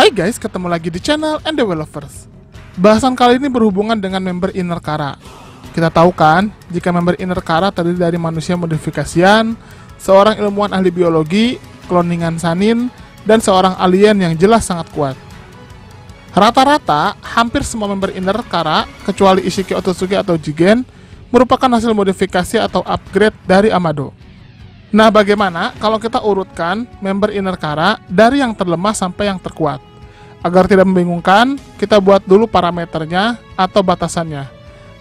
Hai guys, ketemu lagi di channel And The Lovers. Bahasan kali ini berhubungan dengan member Inner Kara. Kita tahu kan, jika member Inner Kara terdiri dari manusia modifikasian, seorang ilmuwan ahli biologi, kloningan sanin, dan seorang alien yang jelas sangat kuat. Rata-rata, hampir semua member Inner Kara, kecuali Ishiki Otsutsuki atau Jigen, merupakan hasil modifikasi atau upgrade dari Amado. Nah, bagaimana kalau kita urutkan member Inner Kara dari yang terlemah sampai yang terkuat? Agar tidak membingungkan, kita buat dulu parameternya atau batasannya.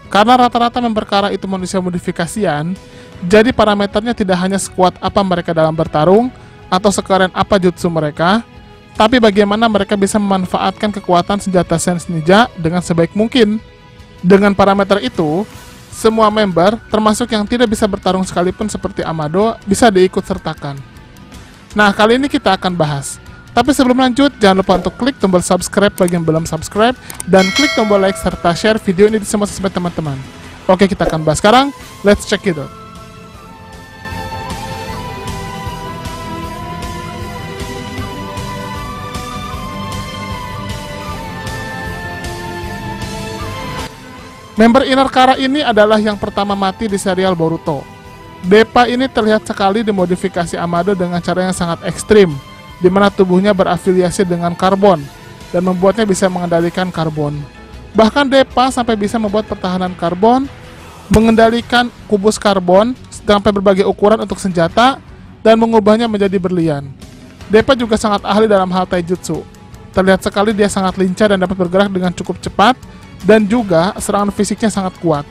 Karena rata-rata member Kara itu manusia modifikasian, jadi parameternya tidak hanya sekuat apa mereka dalam bertarung, atau sekeren apa jutsu mereka, tapi bagaimana mereka bisa memanfaatkan kekuatan senjata Sense Ninja dengan sebaik mungkin. Dengan parameter itu, semua member, termasuk yang tidak bisa bertarung sekalipun seperti Amado, bisa diikut sertakan. Nah, kali ini kita akan bahas. Tapi sebelum lanjut, jangan lupa untuk klik tombol subscribe bagi yang belum subscribe, dan klik tombol like serta share video ini di semua sosmed teman-teman. Oke, kita akan bahas sekarang. Let's check it out. Member Inner Kara ini adalah yang pertama mati di serial Boruto. Deppa ini terlihat sekali dimodifikasi Amado dengan cara yang sangat ekstrim, di mana tubuhnya berafiliasi dengan karbon, dan membuatnya bisa mengendalikan karbon. Bahkan Deppa sampai bisa membuat pertahanan karbon, mengendalikan kubus karbon, sampai berbagai ukuran untuk senjata, dan mengubahnya menjadi berlian. Deppa juga sangat ahli dalam hal taijutsu. Terlihat sekali dia sangat lincah dan dapat bergerak dengan cukup cepat, dan juga serangan fisiknya sangat kuat.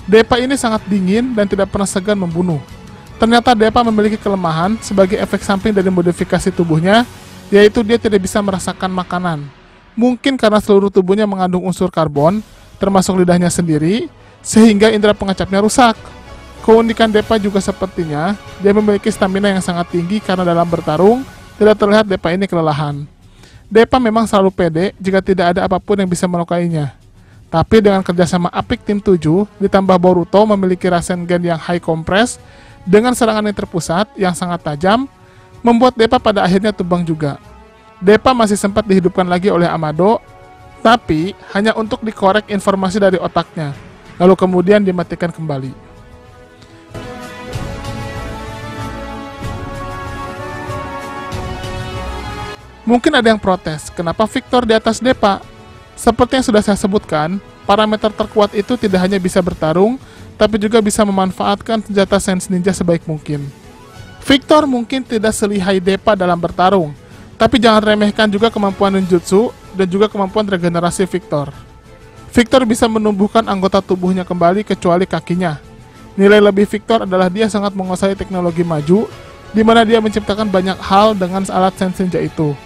Deppa ini sangat dingin dan tidak pernah segan membunuh. Ternyata Deppa memiliki kelemahan sebagai efek samping dari modifikasi tubuhnya, yaitu dia tidak bisa merasakan makanan. Mungkin karena seluruh tubuhnya mengandung unsur karbon, termasuk lidahnya sendiri, sehingga indera pengecapnya rusak. Keunikan Deppa juga sepertinya, dia memiliki stamina yang sangat tinggi karena dalam bertarung, tidak terlihat Deppa ini kelelahan. Deppa memang selalu pede jika tidak ada apapun yang bisa melukainya. Tapi dengan kerjasama apik tim 7, ditambah Boruto memiliki Rasengan yang high compress, dengan serangan yang terpusat yang sangat tajam, membuat Deppa pada akhirnya tumbang juga. Deppa masih sempat dihidupkan lagi oleh Amado, tapi hanya untuk dikorek informasi dari otaknya, lalu kemudian dimatikan kembali. Mungkin ada yang protes, kenapa Victor di atas Deppa? Seperti yang sudah saya sebutkan, parameter terkuat itu tidak hanya bisa bertarung, tapi juga bisa memanfaatkan senjata Sense Ninja sebaik mungkin. Victor mungkin tidak selihai Deppa dalam bertarung, tapi jangan remehkan juga kemampuan ninjutsu dan juga kemampuan regenerasi Victor. Victor bisa menumbuhkan anggota tubuhnya kembali kecuali kakinya. Nilai lebih Victor adalah dia sangat menguasai teknologi maju, di mana dia menciptakan banyak hal dengan alat Sense Ninja itu,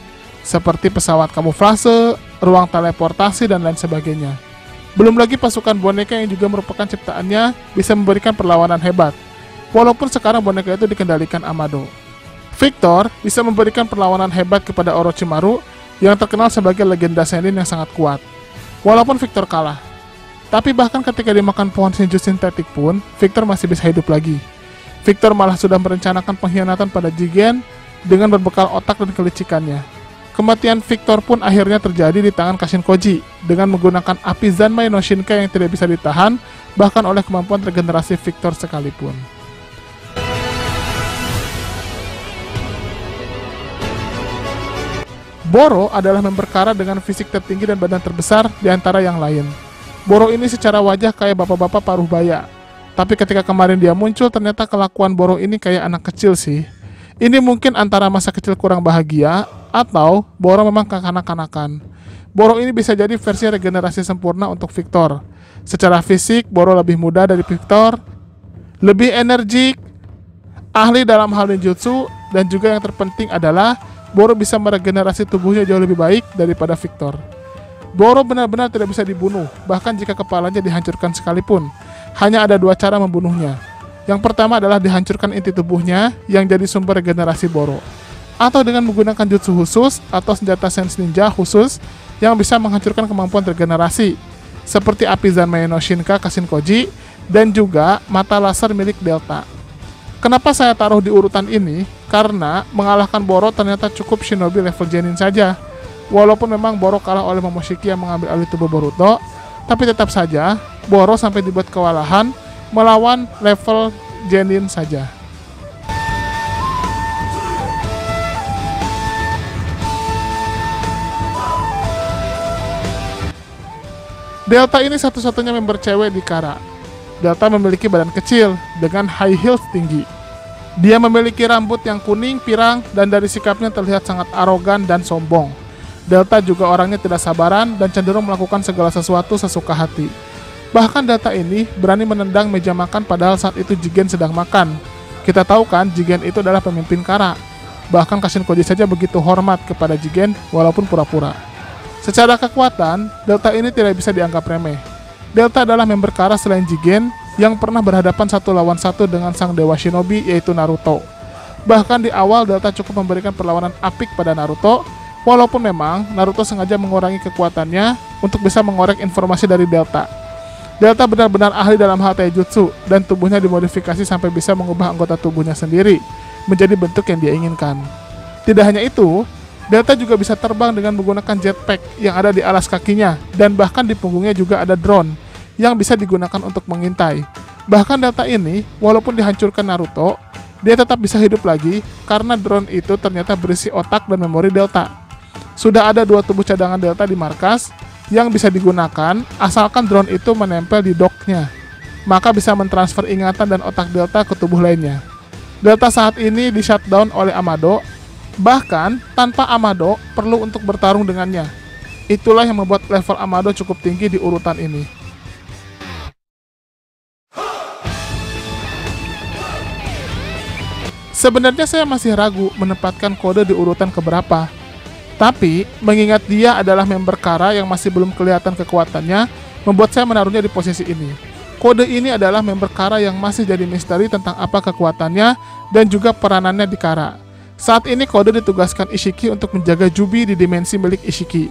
seperti pesawat kamuflase, ruang teleportasi, dan lain sebagainya. Belum lagi pasukan boneka yang juga merupakan ciptaannya bisa memberikan perlawanan hebat, walaupun sekarang boneka itu dikendalikan Amado. Victor bisa memberikan perlawanan hebat kepada Orochimaru yang terkenal sebagai legenda Sennin yang sangat kuat. Walaupun Victor kalah, tapi bahkan ketika dimakan pohon Shinju sintetik pun, Victor masih bisa hidup lagi. Victor malah sudah merencanakan pengkhianatan pada Jigen dengan berbekal otak dan kelicikannya. Kematian Victor pun akhirnya terjadi di tangan Kashin Koji dengan menggunakan api Zanmai no Shinkai yang tidak bisa ditahan bahkan oleh kemampuan regenerasi Victor sekalipun. Boro adalah member Kara dengan fisik tertinggi dan badan terbesar di antara yang lain. Boro ini secara wajah kayak bapak-bapak paruh baya, tapi ketika kemarin dia muncul ternyata kelakuan Boro ini kayak anak kecil sih. Ini mungkin antara masa kecil kurang bahagia, atau Boro memang kekanak-kanakan. Boro ini bisa jadi versi regenerasi sempurna untuk Victor. Secara fisik, Boro lebih muda dari Victor, lebih energik, ahli dalam hal ninjutsu, dan juga yang terpenting adalah Boro bisa meregenerasi tubuhnya jauh lebih baik daripada Victor. Boro benar-benar tidak bisa dibunuh, bahkan jika kepalanya dihancurkan sekalipun. Hanya ada dua cara membunuhnya. Yang pertama adalah dihancurkan inti tubuhnya yang jadi sumber regenerasi Boro, atau dengan menggunakan jutsu khusus atau senjata Sense Ninja khusus yang bisa menghancurkan kemampuan regenerasi, seperti api Zanmai no Shinkai Kashin Koji dan juga mata laser milik Delta. Kenapa saya taruh di urutan ini? Karena mengalahkan Boro ternyata cukup shinobi level Genin saja. Walaupun memang Boro kalah oleh Momoshiki yang mengambil alih tubuh Boruto, tapi tetap saja Boro sampai dibuat kewalahan melawan level Genin saja. Delta ini satu-satunya member cewek di Kara. Delta memiliki badan kecil dengan high heels tinggi. Dia memiliki rambut yang kuning, pirang, dan dari sikapnya terlihat sangat arogan dan sombong. Delta juga orangnya tidak sabaran dan cenderung melakukan segala sesuatu sesuka hati. Bahkan Delta ini berani menendang meja makan padahal saat itu Jigen sedang makan. Kita tahu kan Jigen itu adalah pemimpin Kara. Bahkan Kashin Koji saja begitu hormat kepada Jigen walaupun pura-pura. Secara kekuatan, Delta ini tidak bisa dianggap remeh. Delta adalah member Kara selain Jigen yang pernah berhadapan 1 lawan 1 dengan sang dewa shinobi yaitu Naruto. Bahkan di awal Delta cukup memberikan perlawanan apik pada Naruto, walaupun memang Naruto sengaja mengurangi kekuatannya untuk bisa mengorek informasi dari Delta. Delta benar-benar ahli dalam hal taijutsu dan tubuhnya dimodifikasi sampai bisa mengubah anggota tubuhnya sendiri menjadi bentuk yang dia inginkan. Tidak hanya itu, Delta juga bisa terbang dengan menggunakan jetpack yang ada di alas kakinya dan bahkan di punggungnya juga ada drone yang bisa digunakan untuk mengintai. Bahkan Delta ini, walaupun dihancurkan Naruto, dia tetap bisa hidup lagi karena drone itu ternyata berisi otak dan memori Delta. Sudah ada 2 tubuh cadangan Delta di markas yang bisa digunakan asalkan drone itu menempel di docknya. Maka bisa mentransfer ingatan dan otak Delta ke tubuh lainnya. Delta saat ini di shutdown oleh Amado, bahkan tanpa Amado perlu untuk bertarung dengannya. Itulah yang membuat level Amado cukup tinggi di urutan ini. Sebenarnya saya masih ragu menempatkan Kode di urutan keberapa. Tapi, mengingat dia adalah member Kara yang masih belum kelihatan kekuatannya, membuat saya menaruhnya di posisi ini. Kode ini adalah member Kara yang masih jadi misteri tentang apa kekuatannya dan juga peranannya di Kara. Saat ini Kode ditugaskan Ishiki untuk menjaga Jubi di dimensi milik Ishiki.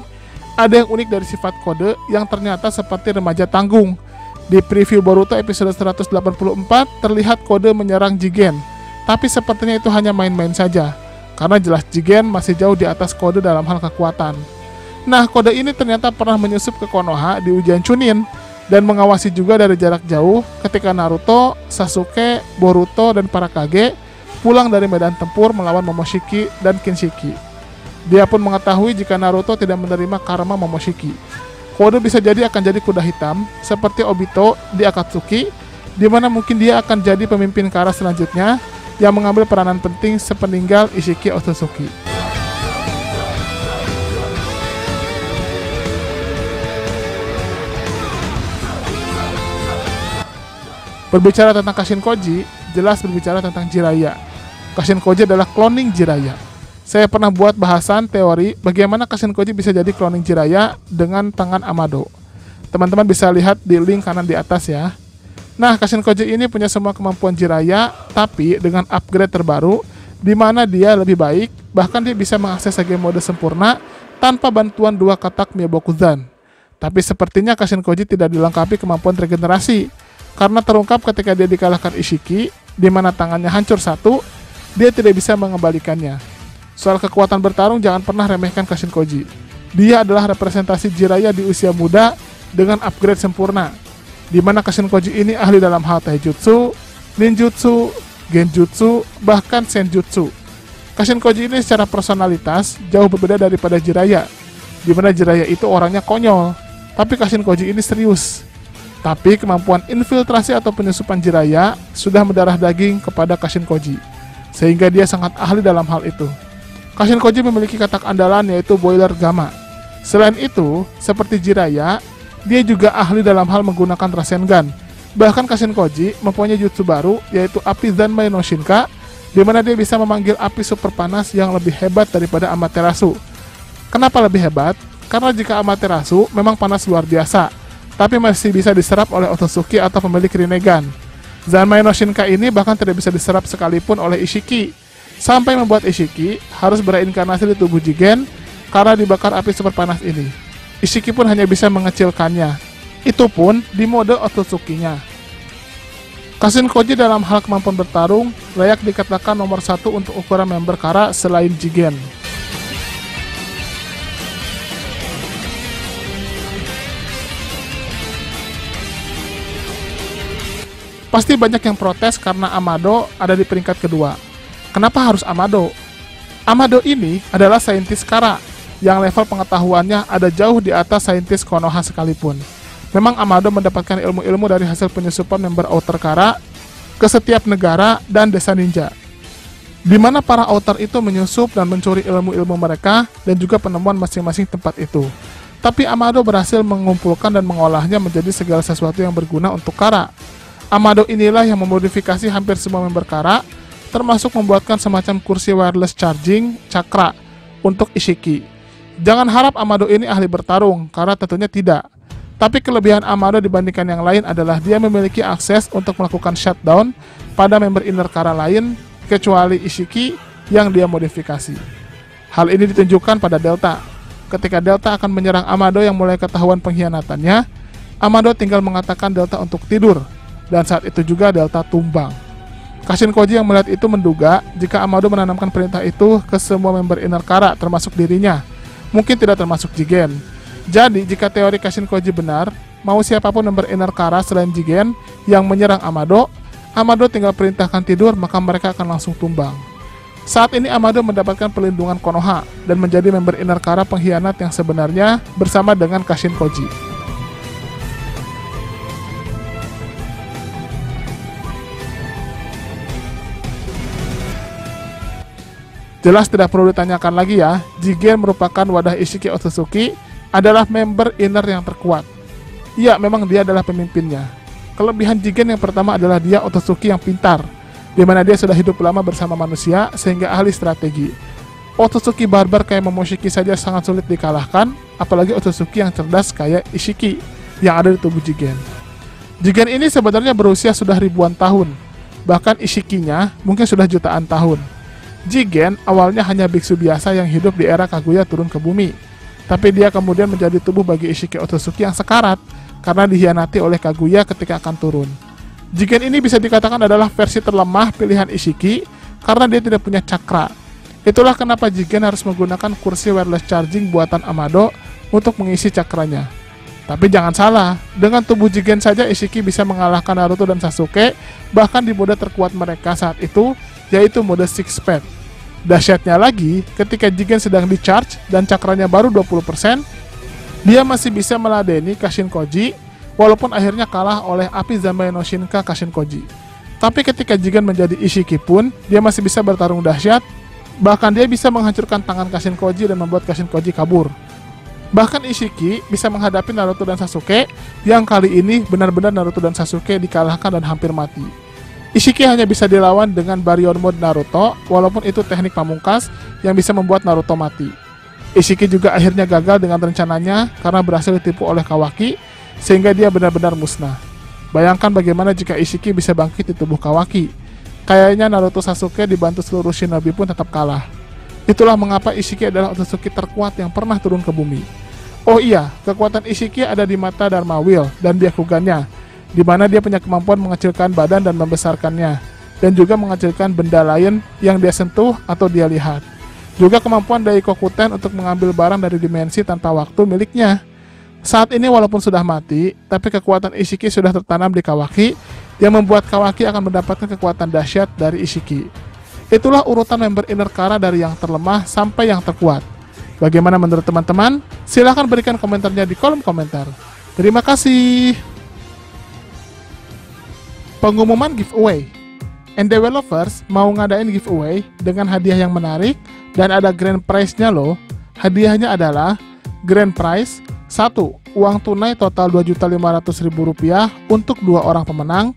Ada yang unik dari sifat Kode yang ternyata seperti remaja tanggung. Di preview Boruto episode 184 terlihat Kode menyerang Jigen, tapi sepertinya itu hanya main-main saja, karena jelas Jigen masih jauh di atas Kode dalam hal kekuatan. Nah, Kode ini ternyata pernah menyusup ke Konoha di ujian Chunin, dan mengawasi juga dari jarak jauh ketika Naruto, Sasuke, Boruto, dan para Kage pulang dari medan tempur melawan Momoshiki dan Kinshiki. Dia pun mengetahui jika Naruto tidak menerima karma Momoshiki. Kode bisa jadi akan jadi kuda hitam, seperti Obito di Akatsuki, di mana mungkin dia akan jadi pemimpin Kara selanjutnya yang mengambil peranan penting sepeninggal Ishiki Otsutsuki. Berbicara tentang Kashin Koji, jelas berbicara tentang Jiraiya. Kashin Koji adalah cloning Jiraiya. Saya pernah buat bahasan teori bagaimana Kashin Koji bisa jadi cloning Jiraiya dengan tangan Amado. Teman-teman bisa lihat di link kanan di atas ya. Nah, Kashin Koji ini punya semua kemampuan Jiraiya, tapi dengan upgrade terbaru, di mana dia lebih baik, bahkan dia bisa mengakses Sage mode sempurna tanpa bantuan 2 katak Myobokuzan. Tapi sepertinya Kashin Koji tidak dilengkapi kemampuan regenerasi, karena terungkap ketika dia dikalahkan Ishiki, di mana tangannya hancur 1, dia tidak bisa mengembalikannya. Soal kekuatan bertarung, jangan pernah remehkan Kashin Koji. Dia adalah representasi Jiraiya di usia muda dengan upgrade sempurna, di mana Kashin Koji ini ahli dalam hal taijutsu, ninjutsu, genjutsu, bahkan senjutsu. Kashin Koji ini secara personalitas jauh berbeda daripada Jiraiya, di mana Jiraiya itu orangnya konyol, tapi Kashin Koji ini serius. Tapi kemampuan infiltrasi atau penyusupan Jiraiya sudah mendarah daging kepada Kashin Koji, sehingga dia sangat ahli dalam hal itu. Kashin Koji memiliki katak andalan yaitu Boiler Gamma. Selain itu, seperti Jiraiya, dia juga ahli dalam hal menggunakan Rasengan. Bahkan Kashin Koji mempunyai jutsu baru yaitu Api Zanmai no Shinka, di mana dia bisa memanggil api super panas yang lebih hebat daripada Amaterasu. Kenapa lebih hebat? Karena jika Amaterasu memang panas luar biasa, tapi masih bisa diserap oleh Otsutsuki atau pemilik Rinnegan. Zanmai no Shinka ini bahkan tidak bisa diserap sekalipun oleh Ishiki, sampai membuat Ishiki harus bereinkarnasi di tubuh Jigen karena dibakar api super panas ini. Ishiki pun hanya bisa mengecilkannya, itu pun di mode Otsutsuki-nya. Kashin Koji dalam hal kemampuan bertarung layak dikatakan nomor 1 untuk ukuran member Kara selain Jigen. Pasti banyak yang protes karena Amado ada di peringkat kedua. Kenapa harus Amado? Amado ini adalah saintis Kara yang level pengetahuannya ada jauh di atas saintis Konoha sekalipun. Memang Amado mendapatkan ilmu-ilmu dari hasil penyusupan member Outer Kara ke setiap negara dan desa ninja, di mana para Outer itu menyusup dan mencuri ilmu-ilmu mereka dan juga penemuan masing-masing tempat itu. Tapi Amado berhasil mengumpulkan dan mengolahnya menjadi segala sesuatu yang berguna untuk Kara. Amado inilah yang memodifikasi hampir semua member Kara, termasuk membuatkan semacam kursi wireless charging Chakra untuk Ishiki. Jangan harap Amado ini ahli bertarung, karena tentunya tidak. Tapi kelebihan Amado dibandingkan yang lain adalah dia memiliki akses untuk melakukan shutdown pada member inner Kara lain, kecuali Ishiki yang dia modifikasi. Hal ini ditunjukkan pada Delta. Ketika Delta akan menyerang Amado yang mulai ketahuan pengkhianatannya, Amado tinggal mengatakan Delta untuk tidur, dan saat itu juga Delta tumbang. Kashin Koji yang melihat itu menduga jika Amado menanamkan perintah itu ke semua member inner Kara termasuk dirinya, mungkin tidak termasuk Jigen. Jadi jika teori Kashin Koji benar, mau siapapun member inner Kara selain Jigen yang menyerang Amado, Amado tinggal perintahkan tidur maka mereka akan langsung tumbang. Saat ini Amado mendapatkan perlindungan Konoha dan menjadi member inner Kara pengkhianat yang sebenarnya bersama dengan Kashin Koji. Jelas tidak perlu ditanyakan lagi ya, Jigen merupakan wadah Ishiki Otsutsuki, adalah member inner yang terkuat. Iya, memang dia adalah pemimpinnya. Kelebihan Jigen yang pertama adalah dia Otsutsuki yang pintar, di mana dia sudah hidup lama bersama manusia sehingga ahli strategi. Otsutsuki barbar kayak Momoshiki saja sangat sulit dikalahkan, apalagi Otsutsuki yang cerdas kayak Ishiki yang ada di tubuh Jigen. Jigen ini sebenarnya berusia sudah ribuan tahun, bahkan Ishikinya mungkin sudah jutaan tahun. Jigen awalnya hanya biksu biasa yang hidup di era Kaguya turun ke bumi, tapi dia kemudian menjadi tubuh bagi Ishiki Otsutsuki yang sekarat karena dihianati oleh Kaguya ketika akan turun. Jigen ini bisa dikatakan adalah versi terlemah pilihan Ishiki karena dia tidak punya cakra. Itulah kenapa Jigen harus menggunakan kursi wireless charging buatan Amado untuk mengisi cakranya. Tapi jangan salah, dengan tubuh Jigen saja Ishiki bisa mengalahkan Naruto dan Sasuke, bahkan di mode terkuat mereka saat itu, yaitu mode Six Path. Dahsyatnya lagi, ketika Jigen sedang di-charge dan cakranya baru 20%, dia masih bisa meladeni Kashin Koji, walaupun akhirnya kalah oleh Api Zanbai no Shinka Kashin Koji. Tapi ketika Jigen menjadi Ishiki pun, dia masih bisa bertarung dahsyat, bahkan dia bisa menghancurkan tangan Kashin Koji dan membuat Kashin Koji kabur. Bahkan Ishiki bisa menghadapi Naruto dan Sasuke, yang kali ini benar-benar Naruto dan Sasuke dikalahkan dan hampir mati. Ishiki hanya bisa dilawan dengan Baryon Mode Naruto, walaupun itu teknik pamungkas yang bisa membuat Naruto mati. Ishiki juga akhirnya gagal dengan rencananya karena berhasil ditipu oleh Kawaki, sehingga dia benar-benar musnah. Bayangkan bagaimana jika Ishiki bisa bangkit di tubuh Kawaki. Kayaknya Naruto Sasuke dibantu seluruh shinobi pun tetap kalah. Itulah mengapa Ishiki adalah Otsutsuki terkuat yang pernah turun ke bumi. Oh iya, kekuatan Ishiki ada di mata Dharma Wheel dan Byakugannya, di mana dia punya kemampuan mengecilkan badan dan membesarkannya, dan juga mengecilkan benda lain yang dia sentuh atau dia lihat. Juga kemampuan Daikokuten untuk mengambil barang dari dimensi tanpa waktu miliknya. Saat ini walaupun sudah mati, tapi kekuatan Ishiki sudah tertanam di Kawaki, yang membuat Kawaki akan mendapatkan kekuatan dahsyat dari Ishiki. Itulah urutan member inner Kara dari yang terlemah sampai yang terkuat. Bagaimana menurut teman-teman? Silahkan berikan komentarnya di kolom komentar. Terima kasih. Pengumuman giveaway. NDW Lovers mau ngadain giveaway dengan hadiah yang menarik dan ada grand prize-nya loh. Hadiahnya adalah grand prize 1. Uang tunai total Rp2.500.000 untuk 2 orang pemenang,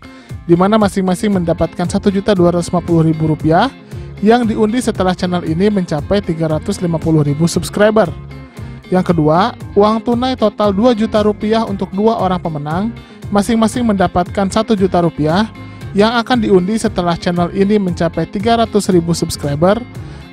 di mana masing-masing mendapatkan Rp1.250.000 yang diundi setelah channel ini mencapai 350.000 subscriber. Yang kedua, uang tunai total Rp2 juta untuk 2 orang pemenang, masing-masing mendapatkan Rp1 juta yang akan diundi setelah channel ini mencapai 300.000 subscriber.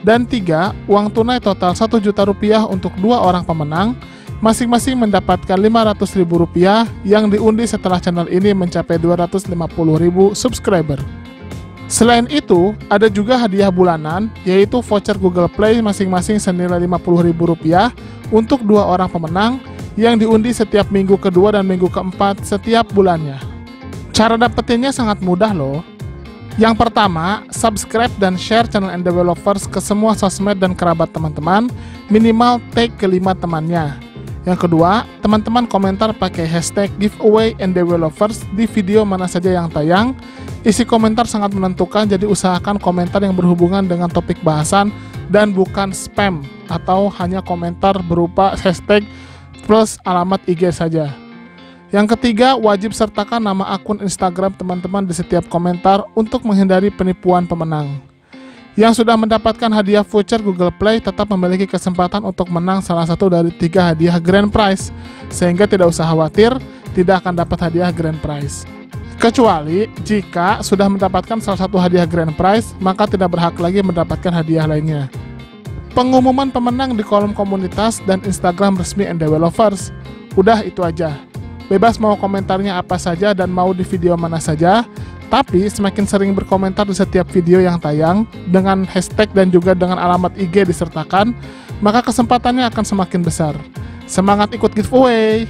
Dan 3, uang tunai total Rp1 juta untuk 2 orang pemenang, masing-masing mendapatkan Rp500.000 yang diundi setelah channel ini mencapai 250.000 subscriber. Selain itu, ada juga hadiah bulanan, yaitu voucher Google Play masing-masing senilai Rp50.000 untuk 2 orang pemenang yang diundi setiap minggu kedua dan minggu keempat setiap bulannya. Cara dapetinnya sangat mudah loh. Yang pertama, subscribe dan share channel Endevelopers ke semua sosmed dan kerabat teman-teman, minimal tag ke 5 temannya. Yang kedua, teman-teman komentar pakai hashtag giveaway Endevelopers di video mana saja yang tayang. Isi komentar sangat menentukan, jadi usahakan komentar yang berhubungan dengan topik bahasan dan bukan spam atau hanya komentar berupa hashtag plus alamat IG saja. Yang ketiga, wajib sertakan nama akun Instagram teman-teman di setiap komentar untuk menghindari penipuan pemenang. Yang sudah mendapatkan hadiah voucher Google Play tetap memiliki kesempatan untuk menang salah satu dari 3 hadiah Grand Prize, sehingga tidak usah khawatir tidak akan dapat hadiah Grand Prize. Kecuali jika sudah mendapatkan salah satu hadiah Grand Prize, maka tidak berhak lagi mendapatkan hadiah lainnya. Pengumuman pemenang di kolom komunitas dan Instagram resmi Endevelopers. Udah itu aja. Bebas mau komentarnya apa saja dan mau di video mana saja, tapi semakin sering berkomentar di setiap video yang tayang dengan hashtag dan juga dengan alamat IG disertakan, maka kesempatannya akan semakin besar. Semangat ikut giveaway!